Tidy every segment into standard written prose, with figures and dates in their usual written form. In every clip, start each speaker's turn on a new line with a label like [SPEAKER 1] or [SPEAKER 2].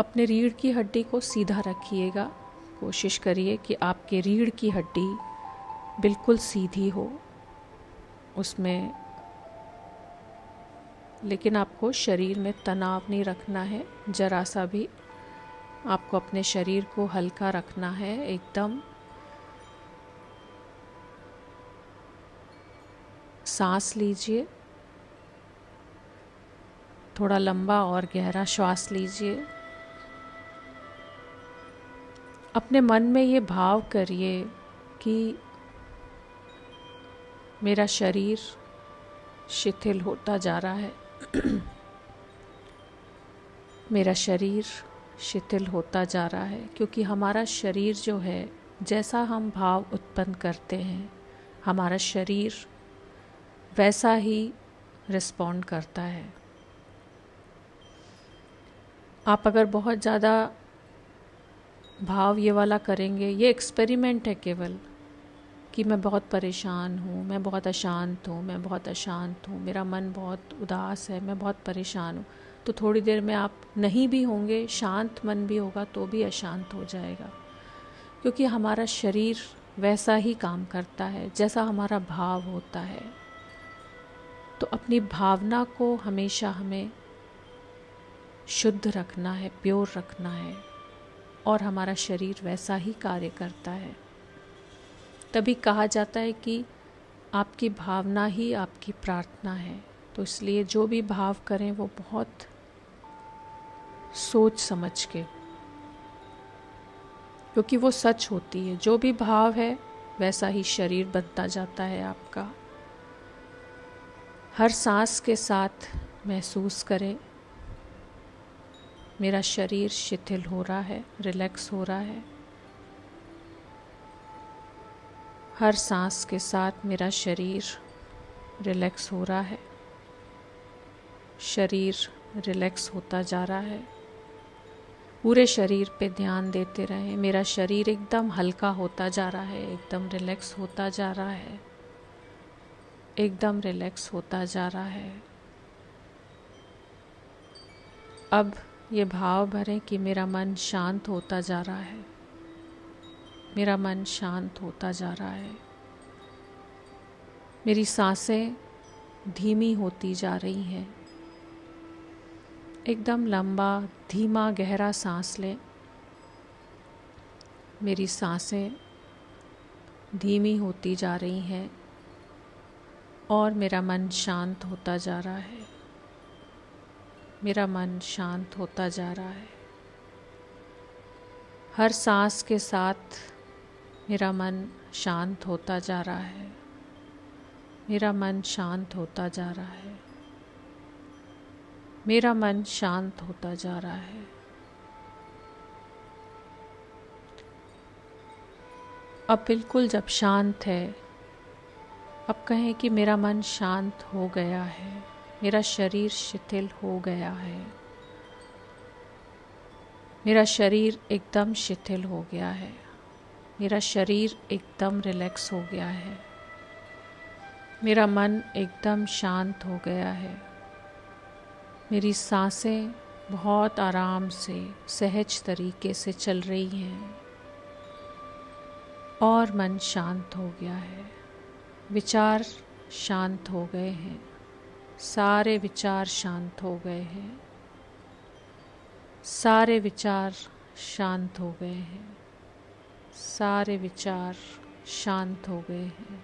[SPEAKER 1] अपने रीढ़ की हड्डी को सीधा रखिएगा। कोशिश करिए कि आपके रीढ़ की हड्डी बिल्कुल सीधी हो उसमें, लेकिन आपको शरीर में तनाव नहीं रखना है जरा सा भी। आपको अपने शरीर को हल्का रखना है एकदम। सांस लीजिए, थोड़ा लंबा और गहरा श्वास लीजिए। अपने मन में ये भाव करिए कि मेरा शरीर शिथिल होता जा रहा है। मेरा शरीर शिथिल होता जा रहा है, क्योंकि हमारा शरीर जो है, जैसा हम भाव उत्पन्न करते हैं, हमारा शरीर वैसा ही रिस्पॉन्ड करता है। आप अगर बहुत ज़्यादा भाव ये वाला करेंगे, ये एक्सपेरिमेंट है केवल, कि मैं बहुत परेशान हूँ, मैं बहुत अशांत हूँ, मैं बहुत अशांत हूँ, मेरा मन बहुत उदास है, मैं बहुत परेशान हूँ, तो थोड़ी देर में आप नहीं भी होंगे, शांत मन भी होगा तो भी अशांत हो जाएगा। क्योंकि हमारा शरीर वैसा ही काम करता है जैसा हमारा भाव होता है। तो अपनी भावना को हमेशा हमें शुद्ध रखना है, प्योर रखना है, और हमारा शरीर वैसा ही कार्य करता है। तभी कहा जाता है कि आपकी भावना ही आपकी प्रार्थना है। तो इसलिए जो भी भाव करें वो बहुत सोच समझ के, क्योंकि वो सच होती है। जो भी भाव है वैसा ही शरीर बनता जाता है आपका। हर सांस के साथ महसूस करें मेरा शरीर शिथिल हो रहा है, रिलैक्स हो रहा है। हर सांस के साथ मेरा शरीर रिलैक्स हो रहा है, शरीर रिलैक्स होता जा रहा है। पूरे शरीर पे ध्यान देते रहें। मेरा शरीर एकदम हल्का होता जा रहा है, एकदम रिलैक्स होता जा रहा है, एकदम रिलैक्स होता जा रहा है। अब ये भाव भरें कि मेरा मन शांत होता जा रहा है, मेरा मन शांत होता जा रहा है। मेरी सांसें धीमी होती जा रही हैं। एकदम लंबा, धीमा, गहरा सांस लें। मेरी सांसें धीमी होती जा रही हैं और मेरा मन शांत होता जा रहा है। मेरा मन शांत होता जा रहा है। हर सांस के साथ मेरा मन शांत होता जा रहा है। मेरा मन शांत होता जा रहा है। मेरा मन शांत होता जा रहा है। अब बिल्कुल जब शांत है, अब कहें कि मेरा मन शांत हो गया है, मेरा शरीर शिथिल हो गया है, मेरा शरीर एकदम शिथिल हो गया है, मेरा शरीर एकदम रिलैक्स हो गया है, मेरा मन एकदम शांत हो गया है। मेरी सांसें बहुत आराम से, सहज तरीके से चल रही हैं और मन शांत हो गया है। विचार शांत हो गए हैं, सारे विचार शांत हो गए हैं, सारे विचार शांत हो गए हैं, सारे विचार शांत हो गए हैं।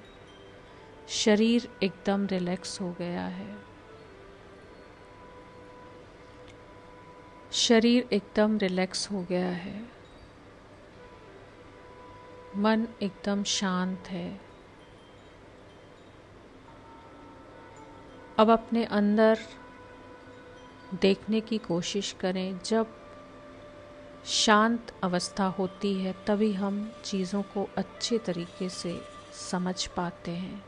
[SPEAKER 1] शरीर एकदम रिलैक्स हो गया है। शरीर एकदम रिलैक्स हो गया है। मन एकदम शांत है। अब अपने अंदर देखने की कोशिश करें। जब शांत अवस्था होती है तभी हम चीज़ों को अच्छे तरीके से समझ पाते हैं।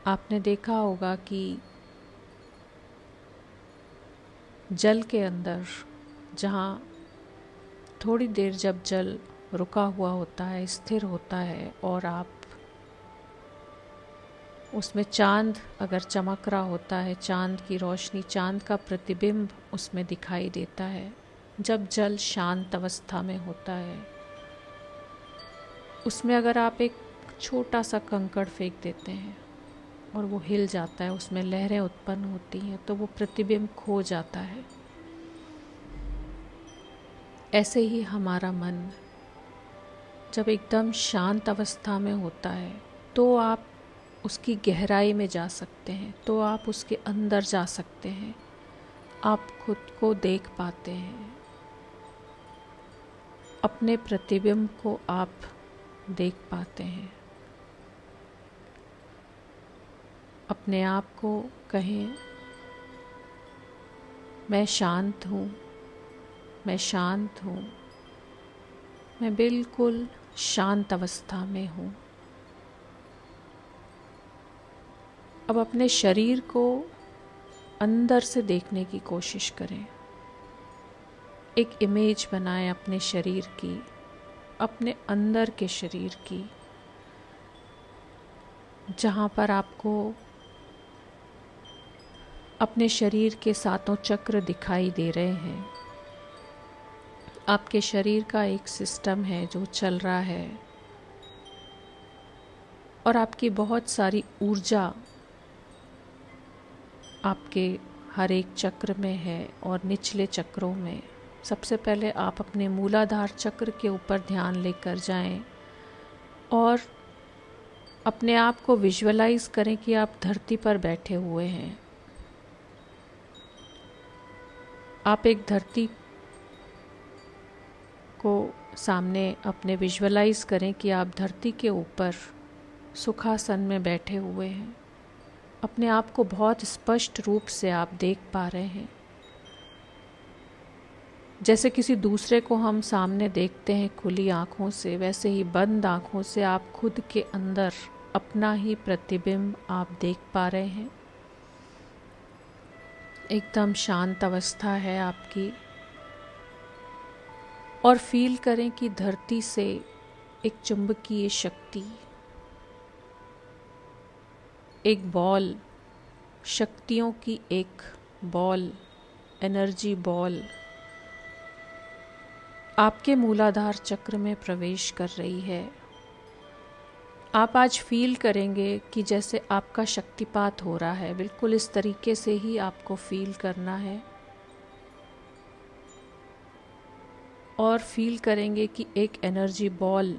[SPEAKER 1] आपने देखा होगा कि जल के अंदर, जहाँ थोड़ी देर जब जल रुका हुआ होता है, स्थिर होता है, और आप उसमें चांद अगर चमक रहा होता है, चांद की रोशनी, चांद का प्रतिबिंब उसमें दिखाई देता है, जब जल शांत अवस्था में होता है, उसमें अगर आप एक छोटा सा कंकड़ फेंक देते हैं और वो हिल जाता है, उसमें लहरें उत्पन्न होती हैं, तो वो प्रतिबिंब खो जाता है। ऐसे ही हमारा मन जब एकदम शांत अवस्था में होता है तो आप उसकी गहराई में जा सकते हैं, तो आप उसके अंदर जा सकते हैं, आप खुद को देख पाते हैं, अपने प्रतिबिंब को आप देख पाते हैं। अपने आप को कहें, मैं शांत हूँ, मैं शांत हूँ, मैं बिल्कुल शांत अवस्था में हूँ। अब अपने शरीर को अंदर से देखने की कोशिश करें। एक इमेज बनाएं अपने शरीर की, अपने अंदर के शरीर की, जहाँ पर आपको अपने शरीर के सातों चक्र दिखाई दे रहे हैं। आपके शरीर का एक सिस्टम है जो चल रहा है और आपकी बहुत सारी ऊर्जा आपके हर एक चक्र में है और निचले चक्रों में। सबसे पहले आप अपने मूलाधार चक्र के ऊपर ध्यान लेकर जाएं और अपने आप को विजुअलाइज करें कि आप धरती पर बैठे हुए हैं। आप एक धरती को सामने अपने विजुअलाइज करें कि आप धरती के ऊपर सुखासन में बैठे हुए हैं। अपने आप को बहुत स्पष्ट रूप से आप देख पा रहे हैं। जैसे किसी दूसरे को हम सामने देखते हैं खुली आँखों से, वैसे ही बंद आँखों से आप खुद के अंदर अपना ही प्रतिबिंब आप देख पा रहे हैं। एकदम शांत अवस्था है आपकी। और फील करें कि धरती से एक चुंबकीय शक्ति, एक बॉल, शक्तियों की एक बॉल, एनर्जी बॉल आपके मूलाधार चक्र में प्रवेश कर रही है। आप आज फील करेंगे कि जैसे आपका शक्तिपात हो रहा है, बिल्कुल इस तरीके से ही आपको फील करना है। और फील करेंगे कि एक एनर्जी बॉल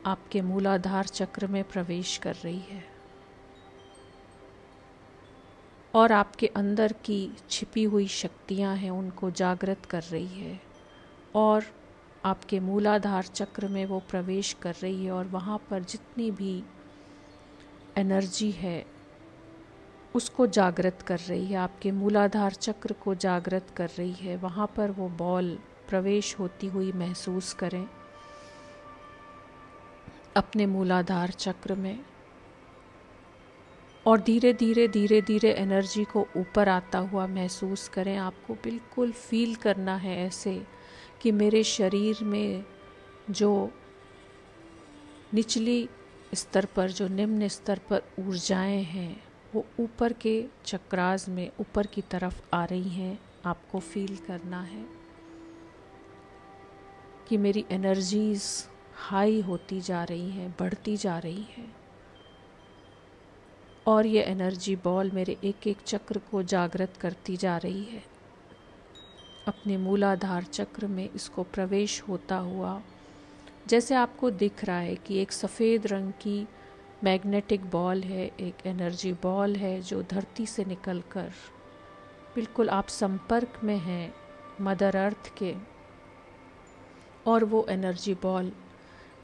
[SPEAKER 1] आपके मूलाधार चक्र में प्रवेश कर रही है और आपके अंदर की छिपी हुई शक्तियां हैं उनको जागृत कर रही है और आपके मूलाधार चक्र में वो प्रवेश कर रही है। और वहाँ पर जितनी भी एनर्जी है उसको जागृत कर रही है, आपके मूलाधार चक्र को जागृत कर रही है। वहाँ पर वो बॉल प्रवेश होती हुई महसूस करें अपने मूलाधार चक्र में। और धीरे धीरे एनर्जी को ऊपर आता हुआ महसूस करें। आपको बिल्कुल फील करना है ऐसे कि मेरे शरीर में जो निचली स्तर पर, जो निम्न स्तर पर ऊर्जाएं हैं वो ऊपर के चक्रास में ऊपर की तरफ आ रही हैं। आपको फील करना है कि मेरी एनर्जीज हाई होती जा रही हैं, बढ़ती जा रही हैं और ये एनर्जी बॉल मेरे एक एक चक्र को जागृत करती जा रही है। अपने मूलाधार चक्र में इसको प्रवेश होता हुआ जैसे आपको दिख रहा है कि एक सफ़ेद रंग की मैग्नेटिक बॉल है, एक एनर्जी बॉल है जो धरती से निकलकर बिल्कुल आप संपर्क में हैं मदर अर्थ के। और वो एनर्जी बॉल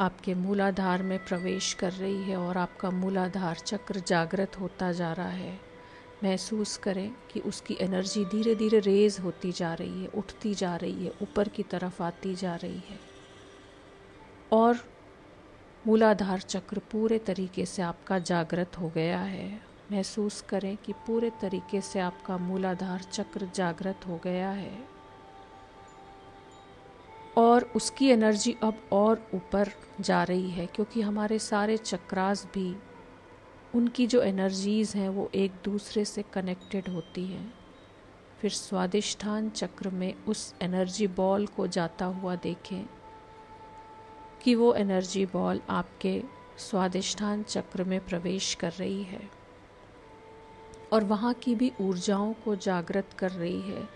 [SPEAKER 1] आपके मूलाधार में प्रवेश कर रही है और आपका मूलाधार चक्र जागृत होता जा रहा है। महसूस करें कि उसकी एनर्जी धीरे धीरे रेज होती जा रही है, उठती जा रही है, ऊपर की तरफ आती जा रही है और मूलाधार चक्र पूरे तरीके से आपका जागृत हो गया है। महसूस करें कि पूरे तरीके से आपका मूलाधार चक्र जागृत हो गया है और उसकी एनर्जी अब और ऊपर जा रही है क्योंकि हमारे सारे चक्रास भी, उनकी जो एनर्जीज़ हैं वो एक दूसरे से कनेक्टेड होती हैं। फिर स्वादिष्ठान चक्र में उस एनर्जी बॉल को जाता हुआ देखें कि वो एनर्जी बॉल आपके स्वादिष्ठान चक्र में प्रवेश कर रही है और वहाँ की भी ऊर्जाओं को जागृत कर रही है।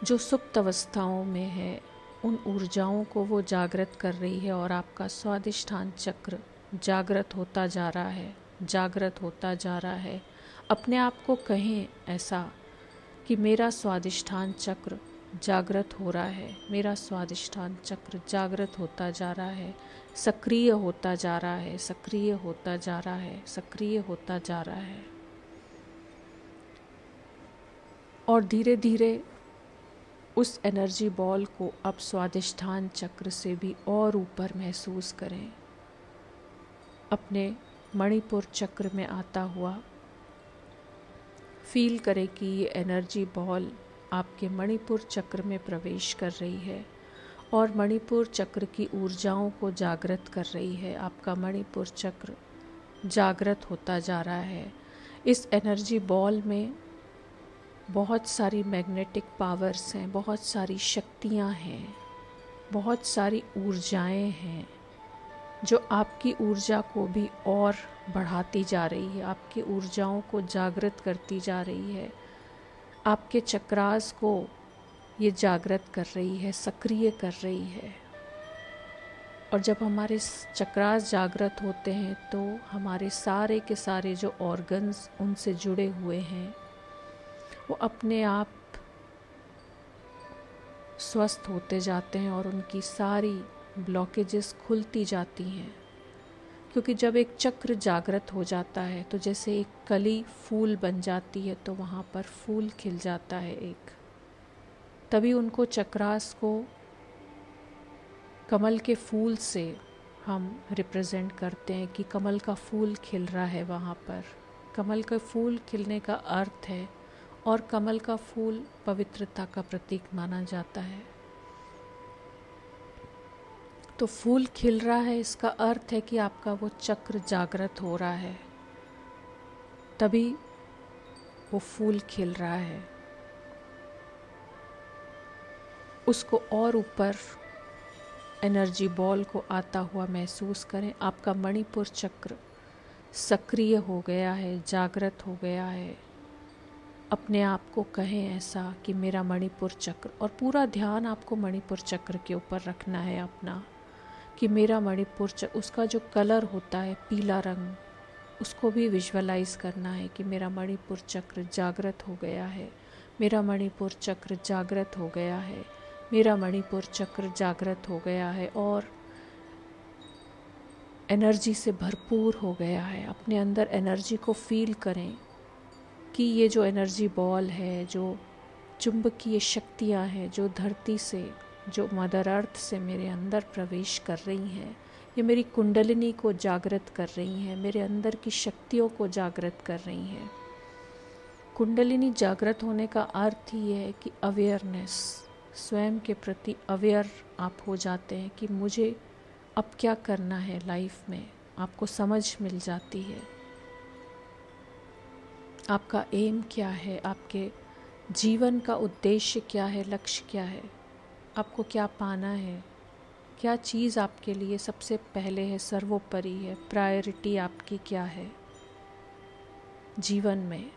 [SPEAKER 1] जो सुप्त अवस्थाओं में है उन ऊर्जाओं को वो जागृत कर रही है और आपका स्वादिष्ठान चक्र जागृत होता जा रहा है, जागृत होता जा रहा है। अपने आप को कहें ऐसा कि मेरा स्वादिष्ठान चक्र जागृत हो रहा है, मेरा स्वादिष्ठान चक्र जागृत होता जा रहा है, सक्रिय होता जा रहा है, सक्रिय होता जा रहा है, सक्रिय होता जा रहा है। और धीरे धीरे उस एनर्जी बॉल को अब स्वादिष्ठान चक्र से भी और ऊपर महसूस करें। अपने मणिपुर चक्र में आता हुआ फील करें कि ये एनर्जी बॉल आपके मणिपुर चक्र में प्रवेश कर रही है और मणिपुर चक्र की ऊर्जाओं को जागृत कर रही है। आपका मणिपुर चक्र जागृत होता जा रहा है। इस एनर्जी बॉल में बहुत सारी मैग्नेटिक पावर्स हैं, बहुत सारी शक्तियाँ हैं, बहुत सारी ऊर्जाएं हैं जो आपकी ऊर्जा को भी और बढ़ाती जा रही है, आपकी ऊर्जाओं को जागृत करती जा रही है, आपके चक्रास को ये जागृत कर रही है, सक्रिय कर रही है। और जब हमारे चक्रास जागृत होते हैं तो हमारे सारे के सारे जो ऑर्गन्स उनसे जुड़े हुए हैं वो अपने आप स्वस्थ होते जाते हैं और उनकी सारी ब्लॉकेजेस खुलती जाती हैं। क्योंकि जब एक चक्र जागृत हो जाता है तो जैसे एक कली फूल बन जाती है तो वहाँ पर फूल खिल जाता है एक। तभी उनको चक्रास को कमल के फूल से हम रिप्रेजेंट करते हैं कि कमल का फूल खिल रहा है वहाँ पर। कमल का फूल खिलने का अर्थ है और कमल का फूल पवित्रता का प्रतीक माना जाता है। तो फूल खिल रहा है, इसका अर्थ है कि आपका वो चक्र जागृत हो रहा है, तभी वो फूल खिल रहा है। उसको और ऊपर एनर्जी बॉल को आता हुआ महसूस करें। आपका मणिपुर चक्र सक्रिय हो गया है, जागृत हो गया है। अपने आप को कहें ऐसा कि मेरा मणिपुर चक्र, और पूरा ध्यान आपको मणिपुर चक्र के ऊपर रखना है अपना, कि मेरा मणिपुर चक्र, उसका जो कलर होता है पीला रंग, उसको भी विजुअलाइज करना है कि मेरा मणिपुर चक्र जागृत हो गया है, मेरा मणिपुर चक्र जागृत हो गया है, मेरा मणिपुर चक्र जागृत हो गया है और एनर्जी से भरपूर हो गया है। अपने अंदर एनर्जी को फील करें कि ये जो एनर्जी बॉल है, जो चुंबकीय शक्तियाँ हैं जो धरती से, जो मदर अर्थ से मेरे अंदर प्रवेश कर रही हैं, ये मेरी कुंडलिनी को जागृत कर रही हैं, मेरे अंदर की शक्तियों को जागृत कर रही हैं। कुंडलिनी जागृत होने का अर्थ ही है कि अवेयरनेस, स्वयं के प्रति अवेयर आप हो जाते हैं कि मुझे अब क्या करना है लाइफ में, आपको समझ मिल जाती है। आपका एम क्या है, आपके जीवन का उद्देश्य क्या है, लक्ष्य क्या है, आपको क्या पाना है, क्या चीज़ आपके लिए सबसे पहले है, सर्वोपरि है, प्रायोरिटी आपकी क्या है जीवन में।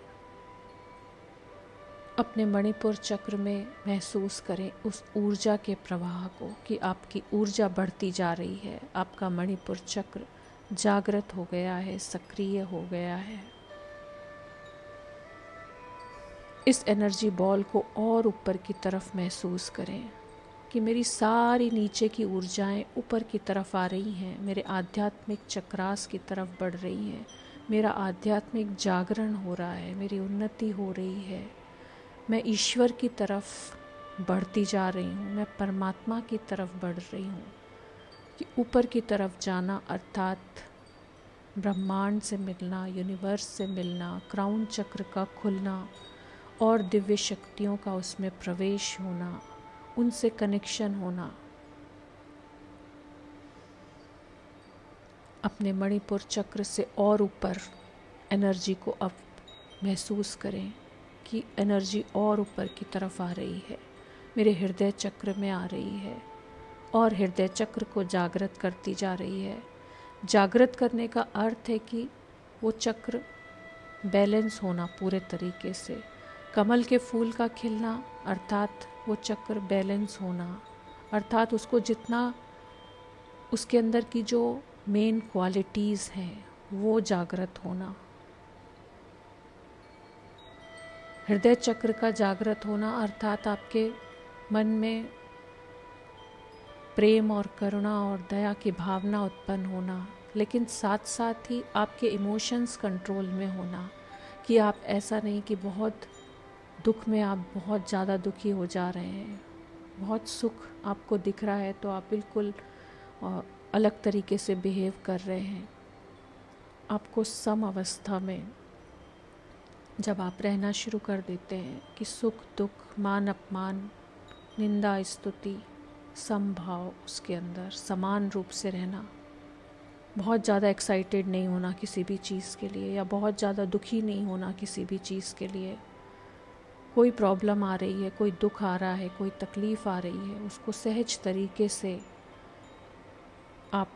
[SPEAKER 1] अपने मणिपुर चक्र में महसूस करें उस ऊर्जा के प्रवाह को कि आपकी ऊर्जा बढ़ती जा रही है, आपका मणिपुर चक्र जागृत हो गया है, सक्रिय हो गया है। इस एनर्जी बॉल को और ऊपर की तरफ महसूस करें कि मेरी सारी नीचे की ऊर्जाएं ऊपर की तरफ आ रही हैं, मेरे आध्यात्मिक चक्रास की तरफ बढ़ रही हैं, मेरा आध्यात्मिक जागरण हो रहा है, मेरी उन्नति हो रही है, मैं ईश्वर की तरफ बढ़ती जा रही हूँ, मैं परमात्मा की तरफ बढ़ रही हूँ। कि ऊपर की तरफ जाना अर्थात ब्रह्मांड से मिलना, यूनिवर्स से मिलना, क्राउन चक्र का खुलना और दिव्य शक्तियों का उसमें प्रवेश होना, उनसे कनेक्शन होना। अपने मणिपुर चक्र से और ऊपर एनर्जी को अब महसूस करें की एनर्जी और ऊपर की तरफ आ रही है, मेरे हृदय चक्र में आ रही है और हृदय चक्र को जागृत करती जा रही है। जागृत करने का अर्थ है कि वो चक्र बैलेंस होना पूरे तरीके से। कमल के फूल का खिलना अर्थात वो चक्र बैलेंस होना, अर्थात उसको जितना उसके अंदर की जो मेन क्वालिटीज़ हैं वो जागृत होना। हृदय चक्र का जागृत होना अर्थात आपके मन में प्रेम और करुणा और दया की भावना उत्पन्न होना, लेकिन साथ साथ ही आपके इमोशंस कंट्रोल में होना, कि आप ऐसा नहीं कि बहुत दुख में आप बहुत ज़्यादा दुखी हो जा रहे हैं, बहुत सुख आपको दिख रहा है तो आप बिल्कुल अलग तरीके से बिहेव कर रहे हैं। आपको सम अवस्था में जब आप रहना शुरू कर देते हैं कि सुख दुख, मान अपमान, निंदा स्तुति, समभाव, उसके अंदर समान रूप से रहना, बहुत ज़्यादा एक्साइटेड नहीं होना किसी भी चीज़ के लिए या बहुत ज़्यादा दुखी नहीं होना किसी भी चीज़ के लिए। कोई प्रॉब्लम आ रही है, कोई दुख आ रहा है, कोई तकलीफ़ आ रही है, उसको सहज तरीके से आप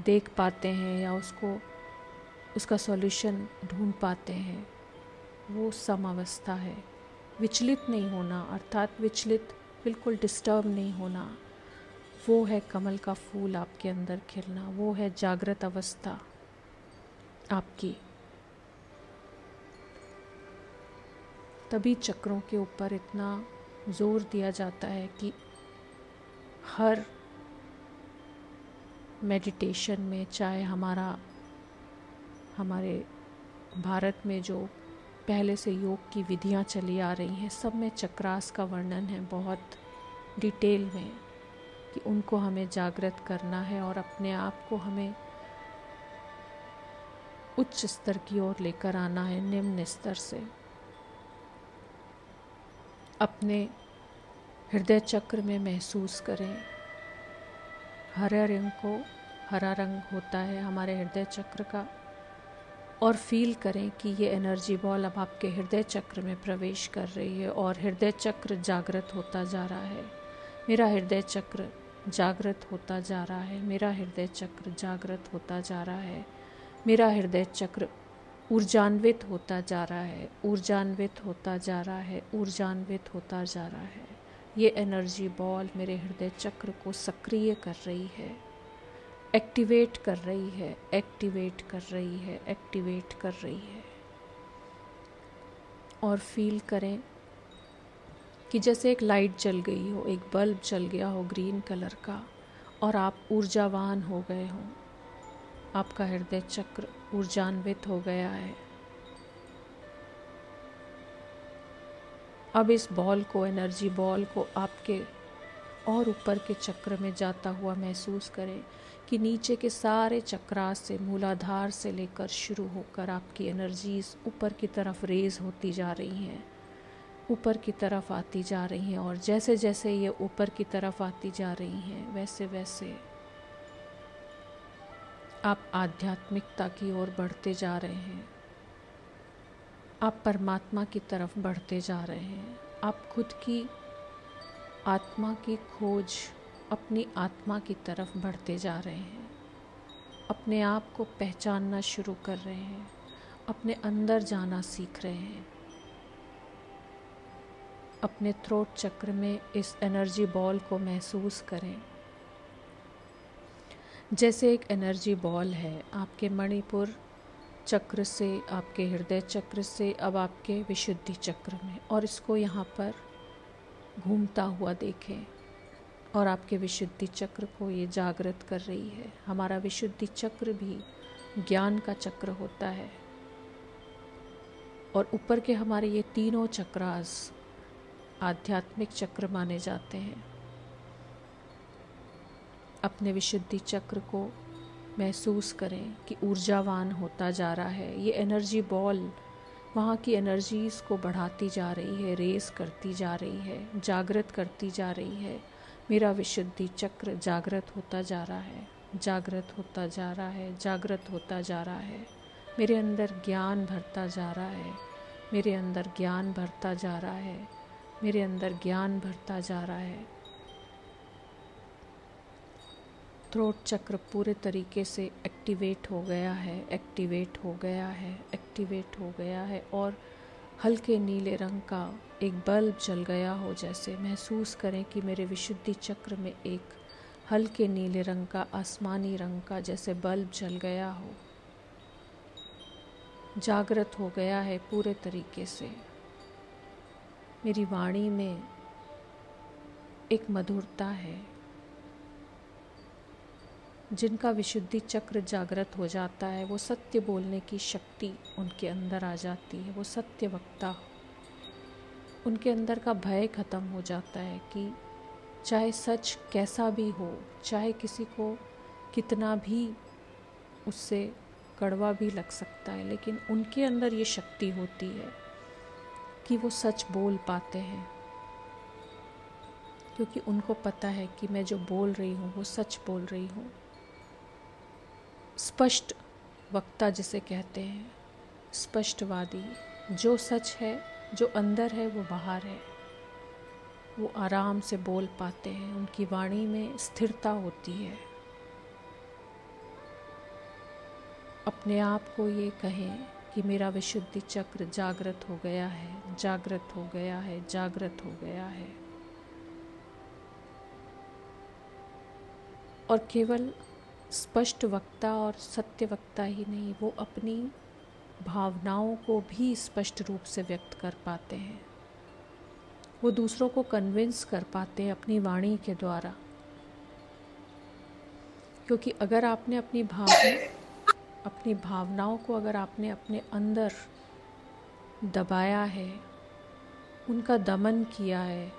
[SPEAKER 1] देख पाते हैं या उसका सॉल्यूशन ढूंढ पाते हैं, वो सम अवस्था है। विचलित नहीं होना अर्थात विचलित बिल्कुल डिस्टर्ब नहीं होना, वो है कमल का फूल आपके अंदर खिलना, वो है जागृत अवस्था आपकी। तभी चक्रों के ऊपर इतना जोर दिया जाता है कि हर मेडिटेशन में, चाहे हमारे भारत में जो पहले से योग की विधियां चली आ रही हैं, सब में चक्रास का वर्णन है बहुत डिटेल में, कि उनको हमें जागृत करना है और अपने आप को हमें उच्च स्तर की ओर लेकर आना है, निम्न स्तर से। अपने हृदय चक्र में महसूस करें, हरा रंग होता है हमारे हृदय चक्र का, और फील करें कि ये एनर्जी बॉल अब आपके हृदय चक्र में प्रवेश कर रही है और हृदय चक्र जागृत होता जा रहा है। मेरा हृदय चक्र जागृत होता जा रहा है, मेरा हृदय चक्र जागृत होता जा रहा है, मेरा हृदय चक्र ऊर्जान्वित होता जा रहा है, ऊर्जान्वित होता जा रहा है, ऊर्जान्वित होता जा रहा है। ये एनर्जी बॉल मेरे हृदय चक्र को सक्रिय कर रही है, एक्टिवेट कर रही है, एक्टिवेट कर रही है, एक्टिवेट कर रही है। और फील करें कि जैसे एक लाइट जल गई हो, एक बल्ब जल गया हो ग्रीन कलर का, और आप ऊर्जावान हो गए हों, आपका हृदय चक्र ऊर्जान्वित हो गया है। अब इस बॉल को, एनर्जी बॉल को आपके और ऊपर के चक्र में जाता हुआ महसूस करें कि नीचे के सारे चक्रास से, मूलाधार से लेकर शुरू होकर आपकी एनर्जीज ऊपर की तरफ रेज होती जा रही हैं, ऊपर की तरफ आती जा रही हैं, और जैसे जैसे ये ऊपर की तरफ आती जा रही हैं वैसे वैसे आप आध्यात्मिकता की ओर बढ़ते जा रहे हैं, आप परमात्मा की तरफ बढ़ते जा रहे हैं, आप खुद की आत्मा की खोज, अपनी आत्मा की तरफ बढ़ते जा रहे हैं, अपने आप को पहचानना शुरू कर रहे हैं, अपने अंदर जाना सीख रहे हैं। अपने थ्रोट चक्र में इस एनर्जी बॉल को महसूस करें जैसे एक एनर्जी बॉल है आपके मणिपुर चक्र से, आपके हृदय चक्र से अब आपके विशुद्धि चक्र में, और इसको यहाँ पर घूमता हुआ देखें और आपके विशुद्धि चक्र को ये जागृत कर रही है। हमारा विशुद्धि चक्र भी ज्ञान का चक्र होता है, और ऊपर के हमारे ये तीनों चक्रास आध्यात्मिक चक्र माने जाते हैं। अपने विशुद्धि चक्र को महसूस करें कि ऊर्जावान होता जा रहा है। ये एनर्जी बॉल वहाँ की एनर्जीज़ को बढ़ाती जा रही है, रेस करती जा रही है, जागृत करती जा रही है। मेरा विशुद्धि चक्र जागृत होता जा रहा है, जागृत होता जा रहा है, जागृत होता जा रहा है। मेरे अंदर ज्ञान भरता जा रहा है, मेरे अंदर ज्ञान भरता जा रहा है, मेरे अंदर ज्ञान भरता जा रहा है। थ्रोट चक्र पूरे तरीके से एक्टिवेट हो गया है, एक्टिवेट हो गया है, एक्टिवेट हो गया है और हल्के नीले रंग का एक बल्ब जल गया हो। जैसे महसूस करें कि मेरे विशुद्धि चक्र में एक हल्के नीले रंग का, आसमानी रंग का जैसे बल्ब जल गया हो, जागृत हो गया है पूरे तरीके से। मेरी वाणी में एक मधुरता है। जिनका विशुद्धि चक्र जागृत हो जाता है वो सत्य बोलने की शक्ति उनके अंदर आ जाती है। वो सत्य वक्ता, उनके अंदर का भय खत्म हो जाता है कि चाहे सच कैसा भी हो, चाहे किसी को कितना भी उससे कड़वा भी लग सकता है, लेकिन उनके अंदर ये शक्ति होती है कि वो सच बोल पाते हैं, क्योंकि उनको पता है कि मैं जो बोल रही हूँ वो सच बोल रही हूँ। स्पष्ट वक्ता जिसे कहते हैं, स्पष्टवादी, जो सच है, जो अंदर है वो बाहर है, वो आराम से बोल पाते हैं। उनकी वाणी में स्थिरता होती है। अपने आप को ये कहें कि मेरा विशुद्धि चक्र जागृत हो गया है, जागृत हो गया है, जागृत हो गया है। और केवल स्पष्ट वक्ता और सत्य वक्ता ही नहीं, वो अपनी भावनाओं को भी स्पष्ट रूप से व्यक्त कर पाते हैं। वो दूसरों को कन्विंस कर पाते हैं अपनी वाणी के द्वारा। क्योंकि अगर आपने अपनी भावनाओं को अगर आपने अपने अंदर दबाया है, उनका दमन किया है,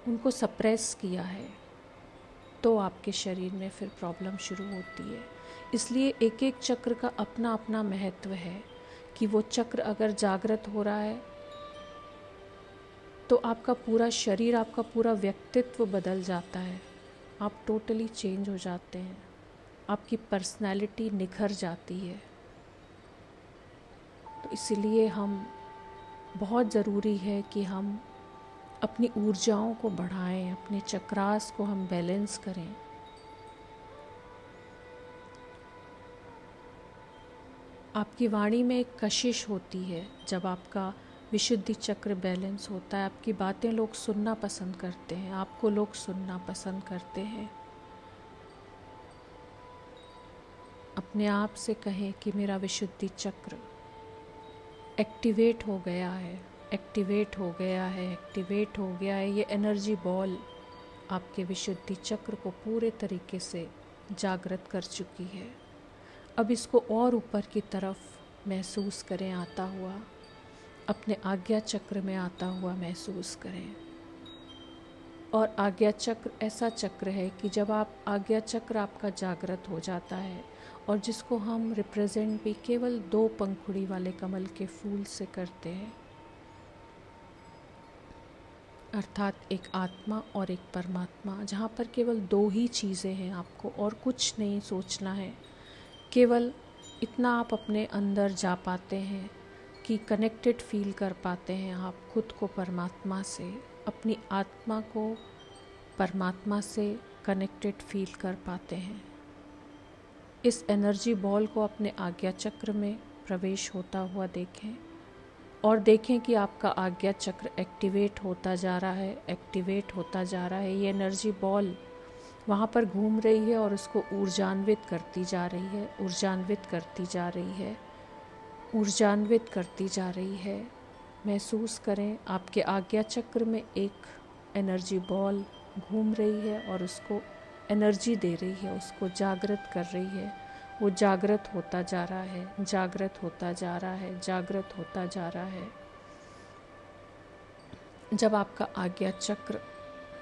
[SPEAKER 1] उनको सप्रेस किया है, तो आपके शरीर में फिर प्रॉब्लम शुरू होती है। इसलिए एक एक चक्र का अपना अपना महत्व है कि वो चक्र अगर जागृत हो रहा है तो आपका पूरा शरीर, आपका पूरा व्यक्तित्व बदल जाता है। आप टोटली चेंज हो जाते हैं, आपकी पर्सनैलिटी निखर जाती है। तो इसलिए बहुत ज़रूरी है कि हम अपनी ऊर्जाओं को बढ़ाएं, अपने चक्रास को हम बैलेंस करें। आपकी वाणी में एक कशिश होती है। जब आपका विशुद्धि चक्र बैलेंस होता है, आपकी बातें लोग सुनना पसंद करते हैं, आपको लोग सुनना पसंद करते हैं। अपने आप से कहें कि मेरा विशुद्धि चक्र एक्टिवेट हो गया है, एक्टिवेट हो गया है, एक्टिवेट हो गया है। ये एनर्जी बॉल आपके विशुद्धि चक्र को पूरे तरीके से जागृत कर चुकी है। अब इसको और ऊपर की तरफ महसूस करें आता हुआ, अपने आज्ञा चक्र में आता हुआ महसूस करें। और आज्ञा चक्र ऐसा चक्र है कि जब आप आज्ञा चक्र आपका जागृत हो जाता है, और जिसको हम रिप्रेजेंट भी केवल 2 पंखुड़ी वाले कमल के फूल से करते हैं, अर्थात एक आत्मा और एक परमात्मा, जहाँ पर केवल 2 ही चीज़ें हैं, आपको और कुछ नहीं सोचना है। केवल इतना आप अपने अंदर जा पाते हैं कि कनेक्टेड फील कर पाते हैं आप खुद को परमात्मा से, अपनी आत्मा को परमात्मा से कनेक्टेड फील कर पाते हैं। इस एनर्जी बॉल को अपने आज्ञा चक्र में प्रवेश होता हुआ देखें और देखें कि आपका आज्ञा चक्र एक्टिवेट होता जा रहा है, एक्टिवेट होता जा रहा है। ये एनर्जी बॉल वहाँ पर घूम रही है और उसको ऊर्जान्वित करती जा रही है, ऊर्जान्वित करती जा रही है, ऊर्जान्वित करती जा रही है। महसूस करें आपके आज्ञा चक्र में एक एनर्जी बॉल घूम रही है और उसको एनर्जी दे रही है, उसको जागृत कर रही है। वो जागृत होता जा रहा है, जागृत होता जा रहा है, जागृत होता जा रहा है। जब आपका आज्ञा चक्र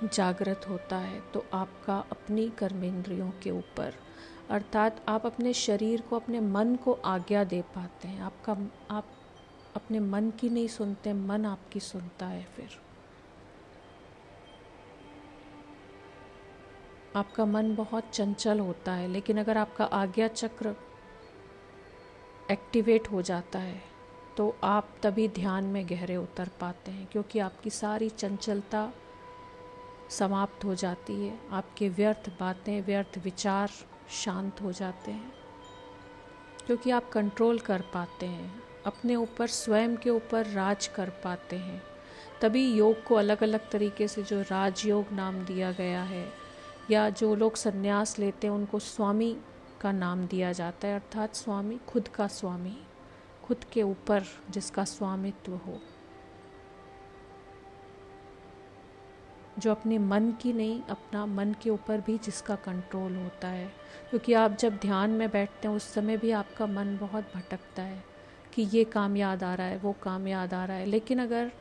[SPEAKER 1] जागृत होता है तो आपका अपनी कर्मेंद्रियों के ऊपर, अर्थात आप अपने शरीर को, अपने मन को आज्ञा दे पाते हैं। आप अपने मन की नहीं सुनते, मन आपकी सुनता है। फिर आपका मन बहुत चंचल होता है, लेकिन अगर आपका आज्ञा चक्र एक्टिवेट हो जाता है तो आप तभी ध्यान में गहरे उतर पाते हैं, क्योंकि आपकी सारी चंचलता समाप्त हो जाती है, आपके व्यर्थ बातें, व्यर्थ विचार शांत हो जाते हैं, क्योंकि आप कंट्रोल कर पाते हैं अपने ऊपर, स्वयं के ऊपर राज कर पाते हैं। तभी योग को अलग अलग तरीके से जो राजयोग नाम दिया गया है, या जो लोग संन्यास लेते हैं उनको स्वामी का नाम दिया जाता है, अर्थात स्वामी, खुद का स्वामी, खुद के ऊपर जिसका स्वामित्व हो, जो अपने मन की नहीं, अपना मन के ऊपर भी जिसका कंट्रोल होता है। क्योंकि आप जब ध्यान में बैठते हैं उस समय भी आपका मन बहुत भटकता है कि ये काम याद आ रहा है, वो काम याद आ रहा है, लेकिन अगर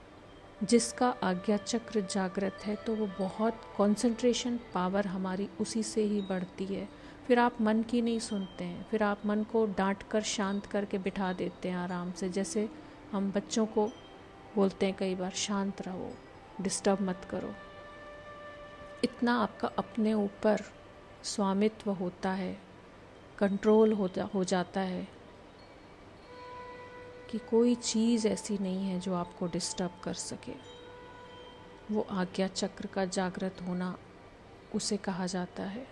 [SPEAKER 1] जिसका आज्ञा चक्र जागृत है तो वो बहुत कंसंट्रेशन पावर हमारी उसी से ही बढ़ती है। फिर आप मन की नहीं सुनते हैं, फिर आप मन को डांट कर शांत करके बिठा देते हैं आराम से, जैसे हम बच्चों को बोलते हैं कई बार, शांत रहो, डिस्टर्ब मत करो। इतना आपका अपने ऊपर स्वामित्व होता है, कंट्रोल हो जाता है कि कोई चीज़ ऐसी नहीं है जो आपको डिस्टर्ब कर सके। वो आज्ञा चक्र का जागृत होना उसे कहा जाता है।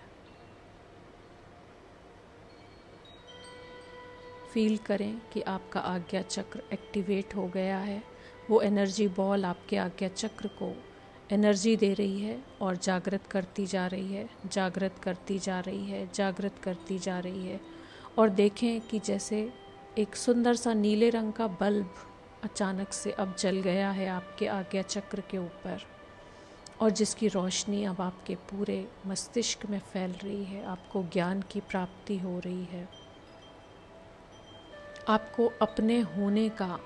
[SPEAKER 1] फील करें कि आपका आज्ञा चक्र एक्टिवेट हो गया है। वो एनर्जी बॉल आपके आज्ञा चक्र को एनर्जी दे रही है और जागृत करती जा रही है, जागृत करती जा रही है, जागृत करती जा रही है। और देखें कि जैसे एक सुंदर सा नीले रंग का बल्ब अचानक से अब जल गया है आपके आज्ञा चक्र के ऊपर, और जिसकी रोशनी अब आपके पूरे मस्तिष्क में फैल रही है। आपको ज्ञान की प्राप्ति हो रही है, आपको अपने होने का,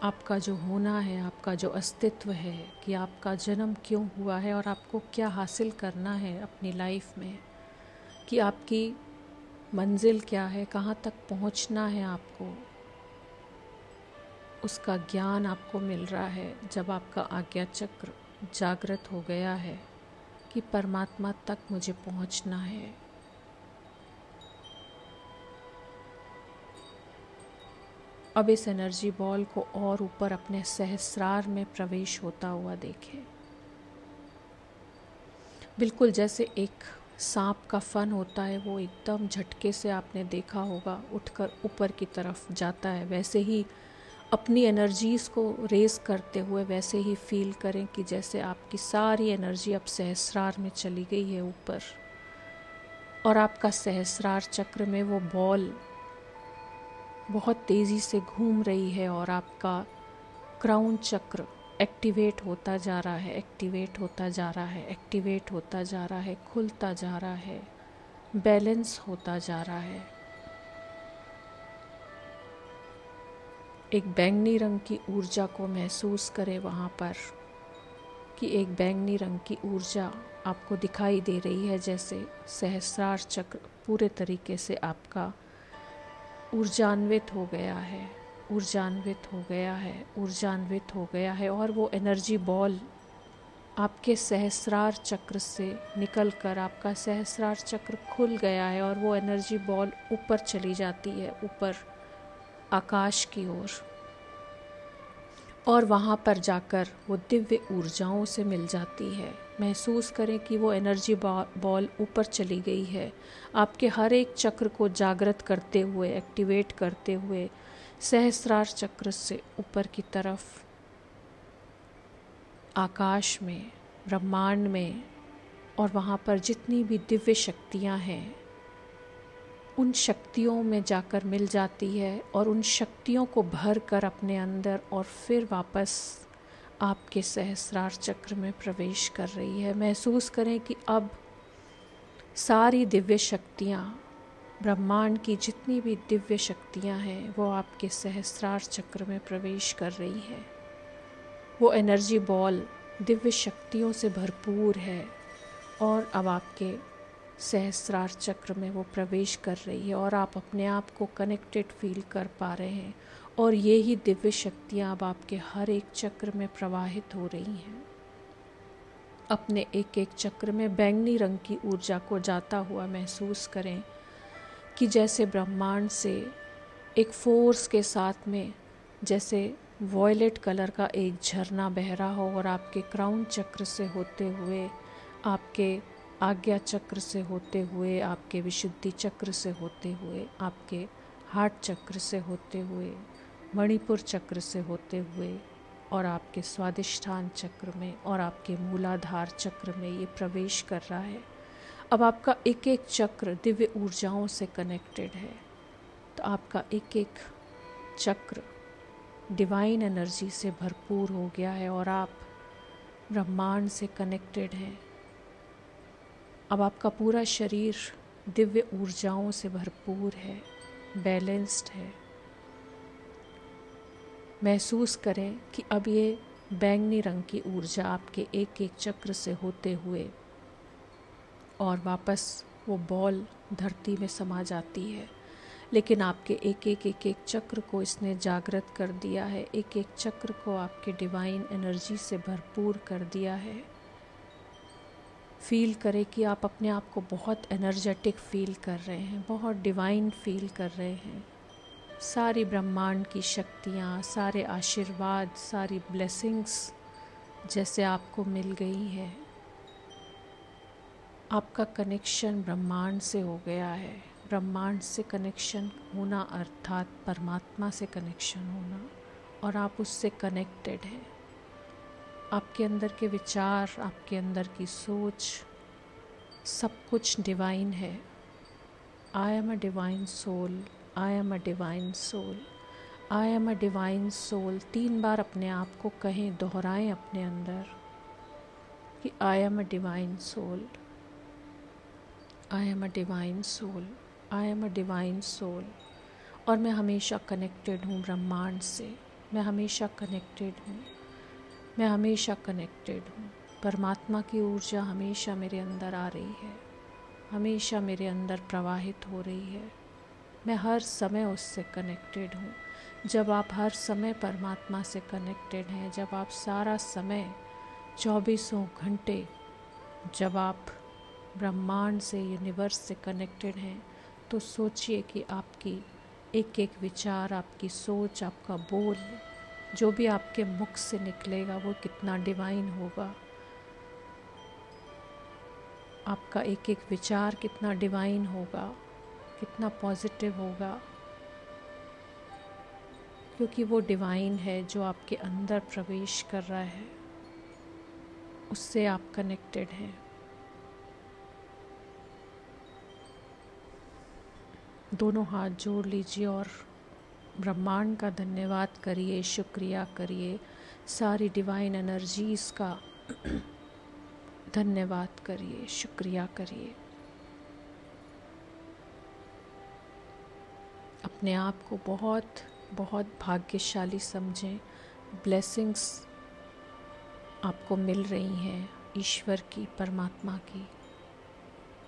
[SPEAKER 1] आपका जो होना है, आपका जो अस्तित्व है, कि आपका जन्म क्यों हुआ है और आपको क्या हासिल करना है अपनी लाइफ में, कि आपकी मंजिल क्या है, कहाँ तक पहुँचना है आपको, उसका ज्ञान आपको मिल रहा है जब आपका आज्ञा चक्र जागृत हो गया है कि परमात्मा तक मुझे पहुँचना है। अब इस एनर्जी बॉल को और ऊपर अपने सहस्रार में प्रवेश होता हुआ देखें। बिल्कुल जैसे एक सांप का फन होता है, वो एकदम झटके से आपने देखा होगा उठकर ऊपर की तरफ जाता है, वैसे ही अपनी एनर्जीज़ को रेस करते हुए वैसे ही फील करें कि जैसे आपकी सारी एनर्जी अब सहस्रार में चली गई है ऊपर, और आपका सहस्रार चक्र में वो बॉल बहुत तेज़ी से घूम रही है, और आपका क्राउन चक्र एक्टिवेट होता जा रहा है, एक्टिवेट होता जा रहा है, एक्टिवेट होता जा रहा है, खुलता जा रहा है, बैलेंस होता जा रहा है। एक बैंगनी रंग की ऊर्जा को महसूस करें वहाँ पर, कि एक बैंगनी रंग की ऊर्जा आपको दिखाई दे रही है, जैसे सहस्रार चक्र पूरे तरीके से आपका ऊर्जान्वित हो गया है, ऊर्जान्वित हो गया है, ऊर्जान्वित हो गया है। और वो एनर्जी बॉल आपके सहस्रार चक्र से निकलकर आपका सहस्रार चक्र खुल गया है, और वो एनर्जी बॉल ऊपर चली जाती है, ऊपर आकाश की ओर, और वहाँ पर जाकर वो दिव्य ऊर्जाओं से मिल जाती है। महसूस करें कि वो एनर्जी बॉल ऊपर चली गई है, आपके हर एक चक्र को जागृत करते हुए, एक्टिवेट करते हुए, सहस्रार चक्र से ऊपर की तरफ आकाश में, ब्रह्मांड में, और वहाँ पर जितनी भी दिव्य शक्तियाँ हैं उन शक्तियों में जाकर मिल जाती है, और उन शक्तियों को भर कर अपने अंदर और फिर वापस आपके सहस्रार चक्र में प्रवेश कर रही है। महसूस करें कि अब सारी दिव्य शक्तियाँ, ब्रह्मांड की जितनी भी दिव्य शक्तियाँ हैं वो आपके सहस्रार चक्र में प्रवेश कर रही है। वो एनर्जी बॉल दिव्य शक्तियों से भरपूर है, और अब आपके सहस्रार चक्र में वो प्रवेश कर रही है, और आप अपने आप को कनेक्टेड फील कर पा रहे हैं, और ये ही दिव्य शक्तियाँ अब आपके हर एक चक्र में प्रवाहित हो रही हैं। अपने एक एक चक्र में बैंगनी रंग की ऊर्जा को जाता हुआ महसूस करें कि जैसे ब्रह्मांड से एक फोर्स के साथ में जैसे वॉयलेट कलर का एक झरना बह रहा हो और आपके क्राउन चक्र से होते हुए, आपके आज्ञा चक्र से होते हुए, आपके विशुद्धि चक्र से होते हुए, आपके हार्ट चक्र से होते हुए, मणिपुर चक्र से होते हुए और आपके स्वादिष्ठान चक्र में और आपके मूलाधार चक्र में ये प्रवेश कर रहा है। अब आपका एक एक चक्र दिव्य ऊर्जाओं से कनेक्टेड है। तो आपका एक एक चक्र डिवाइन एनर्जी से भरपूर हो गया है और आप ब्रह्मांड से कनेक्टेड हैं। अब आपका पूरा शरीर दिव्य ऊर्जाओं से भरपूर है, बैलेंस्ड है। महसूस करें कि अब ये बैंगनी रंग की ऊर्जा आपके एक एक चक्र से होते हुए और वापस वो बॉल धरती में समा जाती है। लेकिन आपके एक एक चक्र को इसने जागृत कर दिया है, एक एक चक्र को आपके डिवाइन एनर्जी से भरपूर कर दिया है। फील करें कि आप अपने आप को बहुत एनर्जेटिक फील कर रहे हैं, बहुत डिवाइन फील कर रहे हैं। सारी ब्रह्मांड की शक्तियाँ, सारे आशीर्वाद, सारी ब्लेसिंग्स जैसे आपको मिल गई है। आपका कनेक्शन ब्रह्मांड से हो गया है। ब्रह्मांड से कनेक्शन होना अर्थात परमात्मा से कनेक्शन होना, और आप उससे कनेक्टेड हैं। आपके अंदर के विचार, आपके अंदर की सोच, सब कुछ डिवाइन है। I am a divine soul, I am a divine soul, I am a divine soul. 3 बार अपने आप को कहें, दोहराएं अपने अंदर कि I am a divine soul, I am a divine soul, I am a divine soul. और मैं हमेशा कनेक्टेड हूँ ब्रह्मांड से, मैं हमेशा कनेक्टेड हूँ, मैं हमेशा कनेक्टेड हूँ। परमात्मा की ऊर्जा हमेशा मेरे अंदर आ रही है, हमेशा मेरे अंदर प्रवाहित हो रही है। मैं हर समय उससे कनेक्टेड हूँ। जब आप हर समय परमात्मा से कनेक्टेड हैं, जब आप सारा समय 24 घंटे, जब आप ब्रह्मांड से, यूनिवर्स से कनेक्टेड हैं, तो सोचिए कि आपकी एक एक विचार, आपकी सोच, आपका बोल, जो भी आपके मुख से निकलेगा वो कितना डिवाइन होगा। आपका एक एक विचार कितना डिवाइन होगा, कितना पॉजिटिव होगा, क्योंकि वो डिवाइन है जो आपके अंदर प्रवेश कर रहा है, उससे आप कनेक्टेड हैं। दोनों हाथ जोड़ लीजिए और ब्रह्मांड का धन्यवाद करिए, शुक्रिया करिए, सारी डिवाइन एनर्जीज़ का धन्यवाद करिए, शुक्रिया करिए। अपने आप को बहुत बहुत भाग्यशाली समझें। ब्लेसिंग्स आपको मिल रही हैं ईश्वर की, परमात्मा की,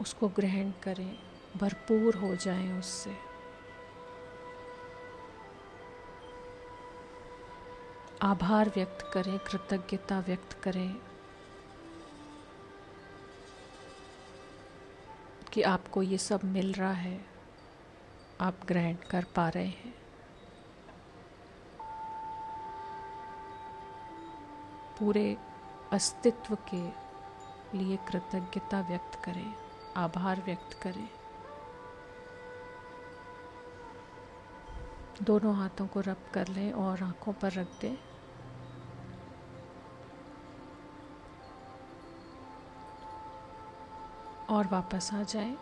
[SPEAKER 1] उसको ग्रहण करें, भरपूर हो जाएं उससे। आभार व्यक्त करें, कृतज्ञता व्यक्त करें कि आपको ये सब मिल रहा है, आप ग्रहण कर पा रहे हैं। पूरे अस्तित्व के लिए कृतज्ञता व्यक्त करें, आभार व्यक्त करें। दोनों हाथों को रब कर लें और आंखों पर रख दें। और वापस आ जाएं।